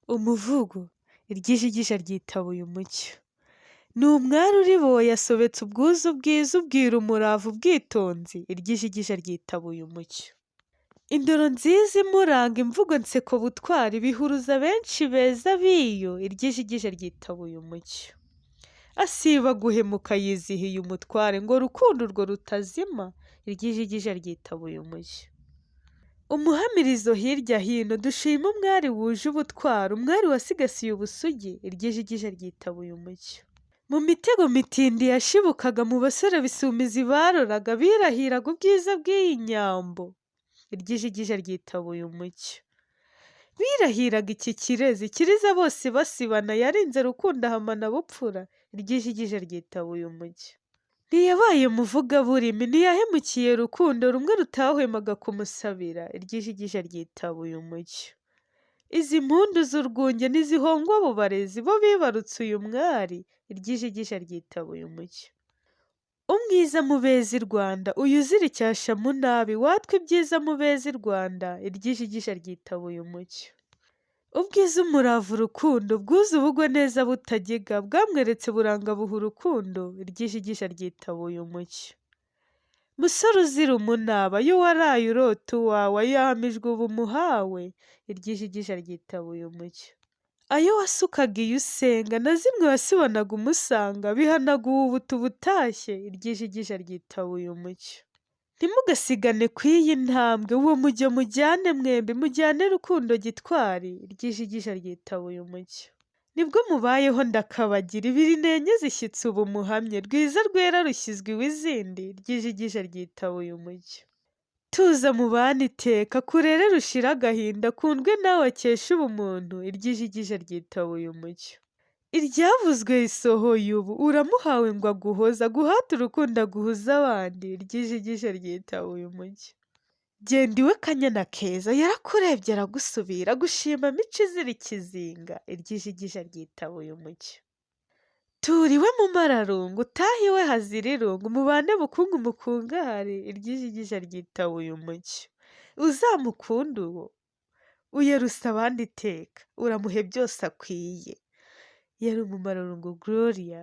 Umuvugo iry'ijigisha ryitabuye umucyo. Ni umwari uriboye asobetse ubwuzu bwiza ubwira umurava ubwitonzi, iry'ijigisha ryitabuye umucyo. Indoro nziza imuranga imvugo nseko butwari bihuruza benshi beza b'iyo, iry'ijigisha ryitabuye umucyo. Asiba guhemuka yizihiye umutware ngo rukundo urwo rutazima, iry'ijigisha ryitabuye umucyo. Umuhamirizo hirya hino dushima umwari wuje ubutwari, umwari wasigasiye ubusugi, iry'ijigisha ryitabuye umucyo. Mu mitego mitindi yashibukaga mu basore bisumizi baroraga birahiraga ubwiza bw'iyi nyambo, iry'ijigisha ryitabuye umucyo. Birahiraga iki kirezi kiriza bose basibana yarinze rukundo ahamana bupfura, iry'ijigisha ryitabuye umucyo. Ntiyabaye muvugaburimi ntiyahemukiye rukundo rumwe rutahwemaga kumusabira, iry'ijigisha ryitabuye umucyo. Izi mpundu z'urwunge ntizihongwa abo barezi bo bibarutse uyu mwari, iry'ijigisha ryitabuye umucyo. Umwiza mubeza i Rwanda uyu uzira icyasha mu nabi watwe ibyiza mubeza i Rwanda, iry'ijigisha ryitabuye umucyo. Ubwiza umurava urukundo bwuze ubugwa neza butagiga bwamweretse buranga buha urukundo, iry'ijigisha ryitabuye umucyo. Musore uzira umunaba yo waraye urota uwawe ayo yahamijwe ubu muhawe, iry'ijigisha ryitabuye umucyo. Ayo wasukaga iyo usenga na zimwe wasibonaga umusanga bihanaguwe ubu tubutashye, iry'ijigisha ryitabuye umucyo. Ntimugasigane ku iyi ntambwe uwo mujyo mujyane mwembi mujyane rukundo gitwari, iry'ijigisha ryitabuye umucyo. Nibwo mubayeho ndakabagira ibiri nenye zishyitse ubu muhamye rwiza rwera rushyizwe iw'izindi, iry'ijigisha ryitabuye umucyo. Tuza mubane iteka kurere rushira agahinda kundwe nawe akesha ubumuntu, iry'ijigisha ryitabuye umucyo. Iryavuzwe risohoye ubu uramuhawe ngo aguhoze aguhate urukundo aguhuza abandi, iry'ijigisha ryitabuye umucyo. Genda iwe kanyana keza yarakurebye aragusubira agushima mico izira ikizinga, iry'ijigisha ryitabuye umucyo. Tura iwe mu mararungu utahe iwe hazira irungu mubane bukungu mukungahare, iry'ijigisha ryitabuye umucyo. Uzamukunde uwo uyerusa abandi iteka uramuhe byose akwiye. Yari umumararungu Gloria.